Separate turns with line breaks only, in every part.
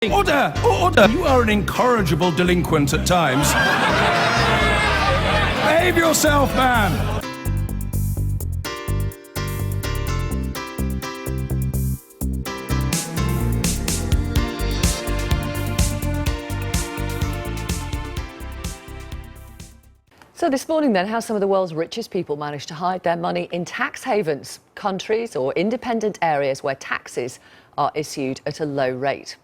Order! Order! You are an incorrigible delinquent at times. Behave yourself, man!
So this morning then, how some of the world's richest people manage to hide their money in tax havens, countries or independent areas where taxes are issued at a low rate.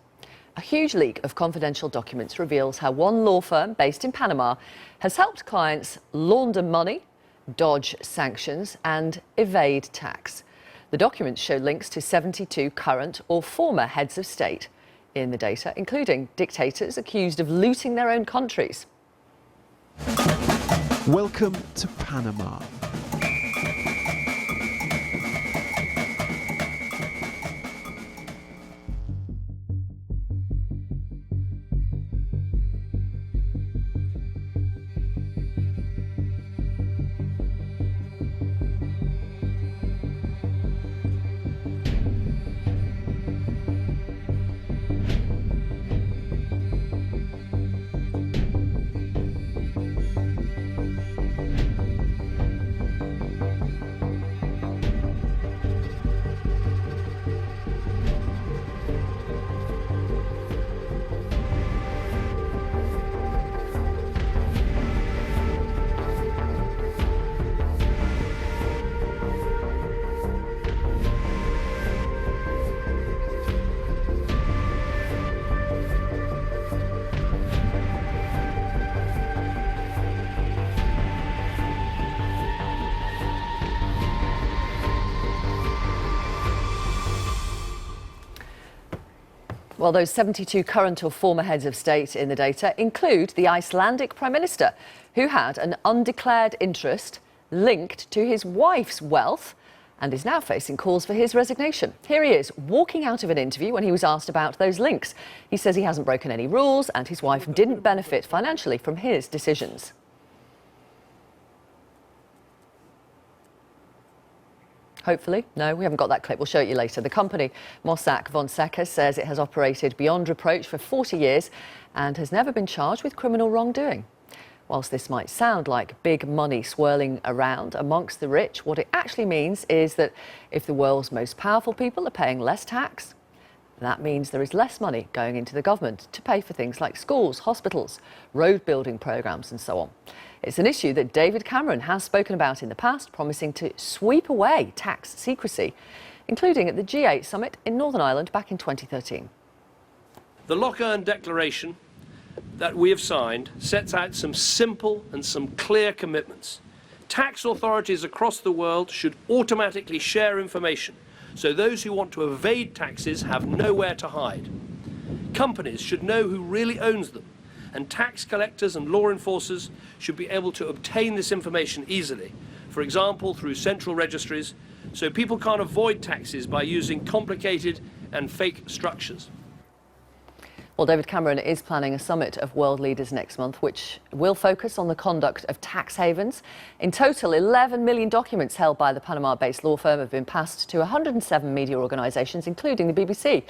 A huge leak of confidential documents reveals how one law firm based in Panama has helped clients launder money, dodge sanctions and evade tax. The documents show links to 72 current or former heads of state in the data, including dictators accused of looting their own countries.
Welcome to Panama.
Well, those 72 current or former heads of state in the data include the Icelandic Prime Minister, who had an undeclared interest linked to his wife's wealth and is now facing calls for his resignation. Here he is, walking out of an interview when he was asked about those links. He says he hasn't broken any rules and his wife didn't benefit financially from his decisions. Hopefully. No, we haven't got that clip. We'll show it you later. The company, Mossack Fonseca, says it has operated beyond reproach for 40 years and has never been charged with criminal wrongdoing. Whilst this might sound like big money swirling around amongst the rich, what it actually means is that if the world's most powerful people are paying less tax, that means there is less money going into the government to pay for things like schools, hospitals, road building programmes and so on. It's an issue that David Cameron has spoken about in the past, promising to sweep away tax secrecy, including at the G8 summit in Northern Ireland back in 2013.
The Loch-Earn Declaration that we have signed sets out some simple and some clear commitments. Tax authorities across the world should automatically share information, so those who want to evade taxes have nowhere to hide. Companies should know who really owns them, and tax collectors and law enforcers should be able to obtain this information easily, for example through central registries, so people can't avoid taxes by using complicated and fake structures.
Well, David Cameron is planning a summit of world leaders next month, which will focus on the conduct of tax havens. In total, 11 million documents held by the Panama-based law firm have been passed to 107 media organisations, including the BBC.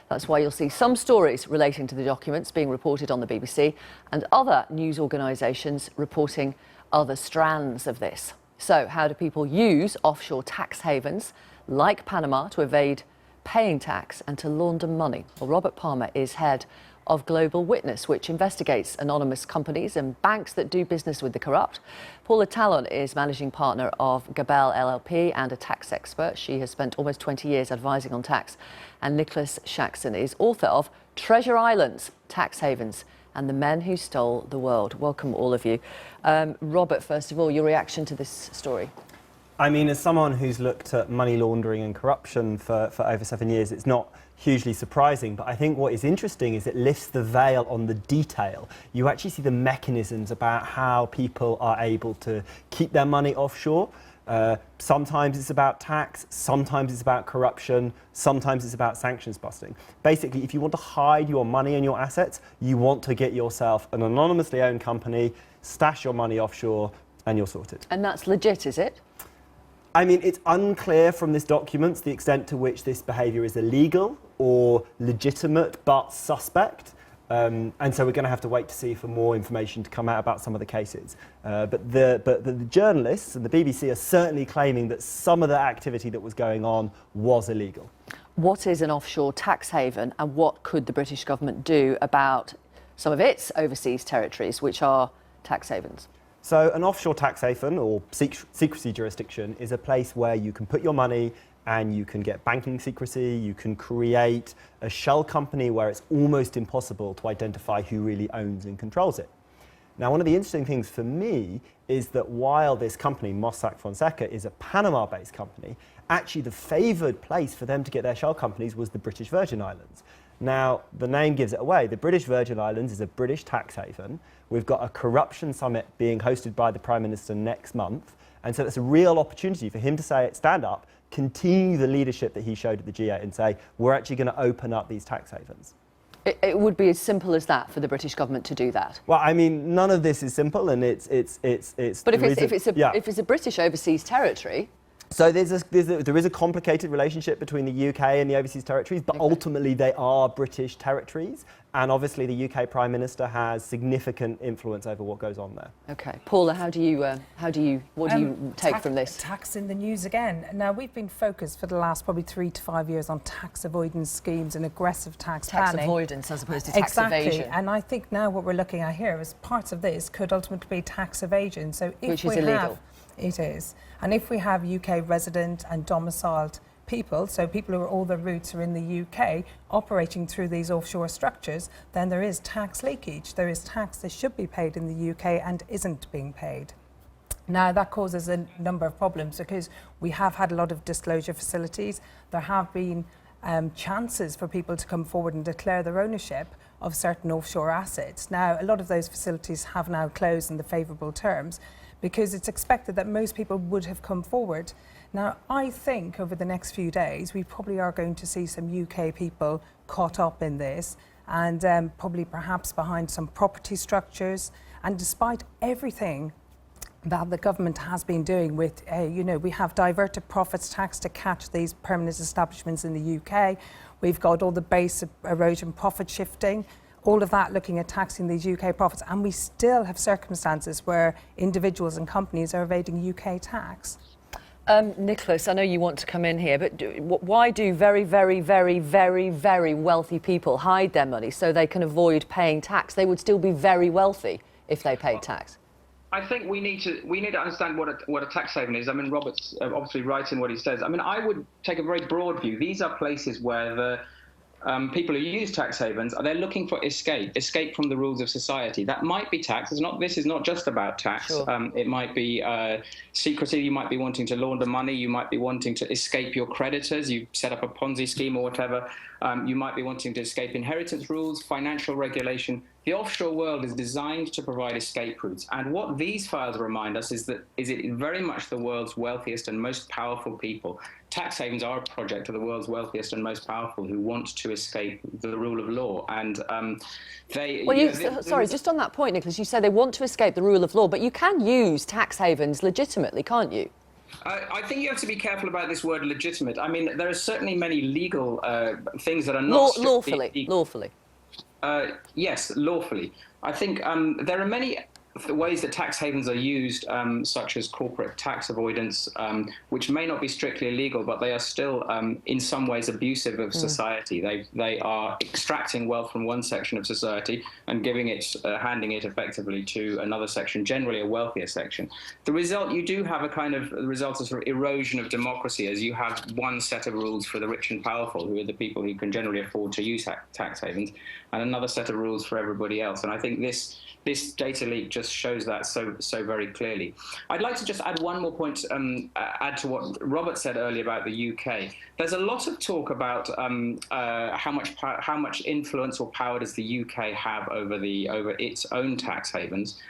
That's why you'll see some stories relating to the documents being reported on the BBC and other news organisations reporting other strands of this. So how do people use offshore tax havens like Panama to evade paying tax and to launder money? Well, Robert Palmer is head of Global Witness, which investigates anonymous companies and banks that do business with the corrupt. Paula Talon is managing partner of Gabel LLP and a tax expert. She has spent almost 20 years advising on tax. And Nicholas Shaxson is author of Treasure Islands, Tax Havens and the Men Who Stole the World. Welcome, all of you. Robert, first of all, your reaction to this story?
I mean, as someone who's looked at money laundering and corruption for over 7 years, it's not hugely surprising. But I think what is interesting is it lifts the veil on the detail. You actually see the mechanisms about how people are able to keep their money offshore. Sometimes it's about tax, sometimes it's about corruption, sometimes it's about sanctions busting. Basically, if you want to hide your money and your assets, you want to get yourself an anonymously owned company, stash your money offshore, and you're sorted.
And that's legit, is it?
I mean, it's unclear from this document the extent to which this behaviour is illegal or legitimate but suspect. And so we're going to have to wait to see for more information to come out about some of the cases. But the journalists and the BBC are certainly claiming that some of the activity that was going on was illegal.
What is an offshore tax haven, and what could the British government do about some of its overseas territories, which are tax havens?
So an offshore tax haven, or secrecy jurisdiction, is a place where you can put your money and you can get banking secrecy. You can create a shell company where it's almost impossible to identify who really owns and controls it. Now, one of the interesting things for me is that while this company, Mossack Fonseca, is a Panama-based company, actually the favoured place for them to get their shell companies was the British Virgin Islands. Now, the name gives it away. The British Virgin Islands is a British tax haven. We've got a corruption summit being hosted by the Prime Minister next month. And so it's a real opportunity for him to say, stand up, continue the leadership that he showed at the G8 and say, we're actually going to open up these tax havens.
It would be as simple as that for the British government to do that.
Well, I mean, none of this is simple, and it's.
But if it's a British overseas territory.
So there is a complicated relationship between the UK and the overseas territories, but ultimately they are British territories, and obviously the UK Prime Minister has significant influence over what goes on there.
Okay, Paula, what do you take from this?
Tax in the news again. Now, we've been focused for the last probably 3 to 5 years on tax avoidance schemes and aggressive tax planning.
Tax avoidance as opposed to tax evasion.
And I think now what we're looking at here is parts of this could ultimately be tax evasion. So if
which is illegal.
It is. And if we have UK resident and domiciled people, so people who are all their roots are in the UK, operating through these offshore structures, then there is tax leakage. There is tax that should be paid in the UK and isn't being paid. Now, that causes a number of problems because we have had a lot of disclosure facilities. There have been chances for people to come forward and declare their ownership of certain offshore assets. Now, a lot of those facilities have now closed in the favourable terms, because it's expected that most people would have come forward. Now, I think over the next few days, we probably are going to see some UK people caught up in this and probably perhaps behind some property structures. And despite everything that the government has been doing with, we have diverted profits tax to catch these permanent establishments in the UK. We've got all the base erosion profit shifting. All of that looking at taxing these UK profits, and we still have circumstances where individuals and companies are evading UK tax.
Nicholas, I know you want to come in here, but why do very, very, very, very, very wealthy people hide their money so they can avoid paying tax? They would still be very wealthy if they paid tax.
I think we need to understand what a tax haven is. I mean, Robert's obviously right in what he says. I mean, I would take a very broad view. These are places where the people who use tax havens, they're looking for escape from the rules of society. That might be tax. This is not just about tax. Sure. It might be secrecy. You might be wanting to launder money. You might be wanting to escape your creditors. You set up a Ponzi scheme or whatever. You might be wanting to escape inheritance rules, financial regulation. The offshore world is designed to provide escape routes. And what these files remind us is it very much the world's wealthiest and most powerful people. Tax havens are a project of the world's wealthiest and most powerful who want to escape the rule of law. And they... Well,
sorry, just on that point, Nicholas, you say they want to escape the rule of law, but you can use tax havens legitimately, can't you?
I think you have to be careful about this word legitimate. I mean, there are certainly many legal things that are not...
Lawfully.
Yes, lawfully. I think there are many ways that tax havens are used, such as corporate tax avoidance, which may not be strictly illegal, but they are still in some ways abusive of society. They are extracting wealth from one section of society and handing it effectively to another section, generally a wealthier section. The result, you do have the result of sort of erosion of democracy, as you have one set of rules for the rich and powerful, who are the people who can generally afford to use tax havens, and another set of rules for everybody else. And I think this data leak just shows that so very clearly. I'd like to just add one more point, add to what Robert said earlier about the UK. There's a lot of talk about how much influence or power does the UK have over its own tax havens.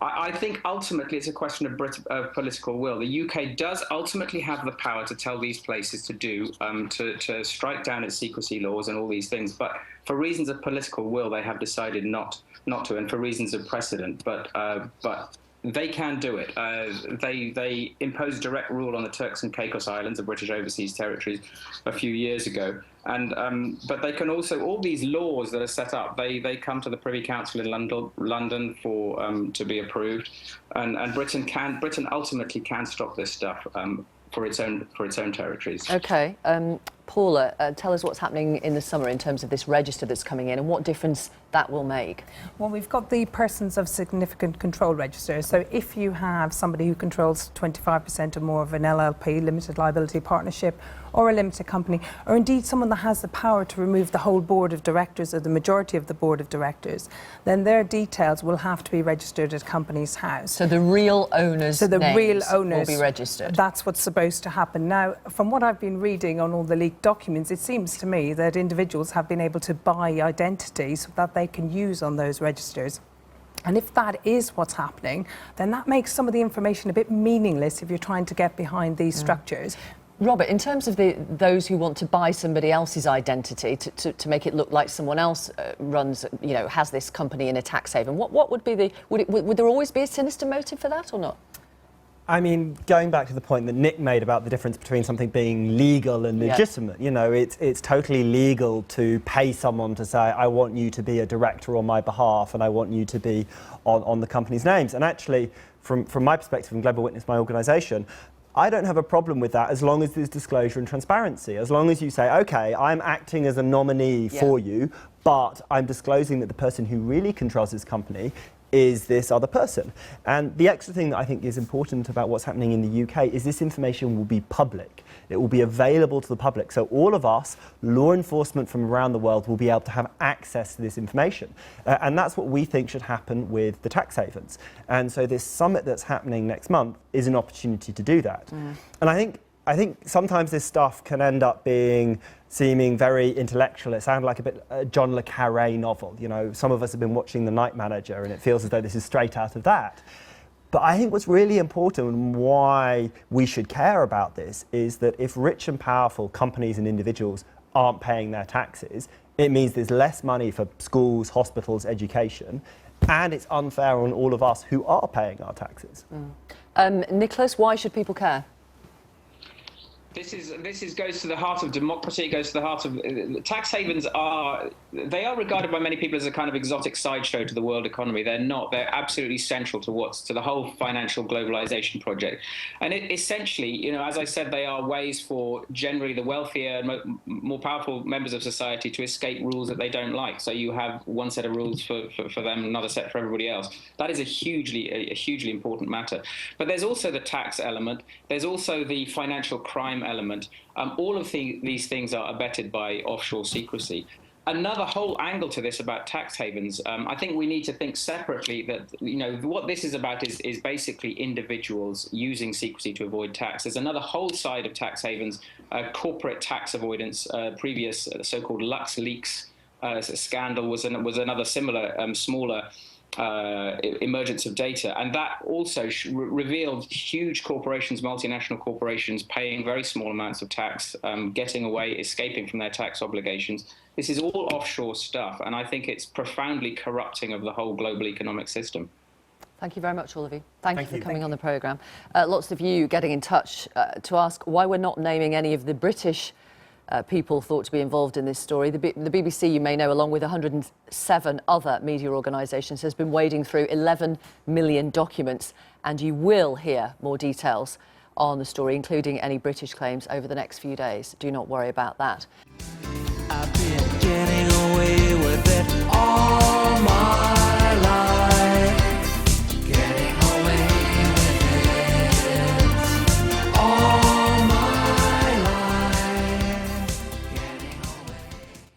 I think ultimately it's a question of political will. The UK does ultimately have the power to tell these places to strike down its secrecy laws and all these things, but for reasons of political will, they have decided not to, and for reasons of precedent. But they can do it. They imposed direct rule on the Turks and Caicos Islands, the British overseas territories, a few years ago. And but they can also, all these laws that are set up, they come to the Privy Council in London for to be approved, and Britain ultimately can stop this stuff for its own territories.
Okay, Paula, tell us what's happening in the summer in terms of this register that's coming in and what difference that will make.
Well, we've got the persons of significant control register. So if you have somebody who controls 25% or more of an LLP, limited liability partnership, or a limited company, or indeed someone that has the power to remove the whole board of directors or the majority of the board of directors, then their details will have to be registered at Companies House.
So the real owners' names will be registered.
That's what's supposed to happen. Now, from what I've been reading on all the leaked documents, it seems to me that individuals have been able to buy identities that they can use on those registers. And if that is what's happening, then that makes some of the information a bit meaningless if you're trying to get behind these structures.
Robert, in terms of those who want to buy somebody else's identity to make it look like someone else runs, has this company in a tax haven, what would be would there always be a sinister motive for that or not?
I mean, going back to the point that Nick made about the difference between something being legal and legitimate, it's totally legal to pay someone to say, I want you to be a director on my behalf and I want you to be on the company's names. And actually, from my perspective, in Global Witness, my organisation, I don't have a problem with that as long as there's disclosure and transparency. As long as you say, OK, I'm acting as a nominee for you, but I'm disclosing that the person who really controls this company is this other person. And the extra thing that I think is important about what's happening in the UK is this information will be public. It will be available to the public. So all of us, law enforcement from around the world, will be able to have access to this information. And that's what we think should happen with the tax havens. And so this summit that's happening next month is an opportunity to do that. And I think sometimes this stuff can end up seeming very intellectual. It sounded like a bit John le Carré novel. Some of us have been watching The Night Manager and it feels as though this is straight out of that. But I think what's really important and why we should care about this is that if rich and powerful companies and individuals aren't paying their taxes, it means there's less money for schools, hospitals, education, and it's unfair on all of us who are paying our taxes.
Nicholas, why should people care? This goes to the heart of democracy. It goes to the heart of tax havens. They are regarded by many people as a kind of exotic sideshow to the world economy. They're not. They're absolutely central to the whole financial globalization project. And essentially, as I said, they are ways for generally the wealthier, more powerful members of society to escape rules that they don't like. So you have one set of rules for them, another set for everybody else. That is a hugely important matter. But there's also the tax element. There's also the financial crime element. All of these things are abetted by offshore secrecy. Another whole angle to this about tax havens, I think we need to think separately that, what this is about is basically individuals using secrecy to avoid tax. There's another whole side of tax havens, corporate tax avoidance. Previous so-called LuxLeaks scandal was another similar, smaller emergence of data, and that also revealed huge corporations, multinational corporations, paying very small amounts of tax, getting away, escaping from their tax obligations. This is all offshore stuff, and I think it's profoundly corrupting of the whole global economic system.
Thank you very much, all of you. Thank you for coming on the programme. Lots of you getting in touch to ask why we're not naming any of the British people thought to be involved in this story. The BBC, you may know, along with 107 other media organisations, has been wading through 11 million documents, and you will hear more details on the story, including any British claims, over the next few days. Do not worry about that.
I've been getting away with it.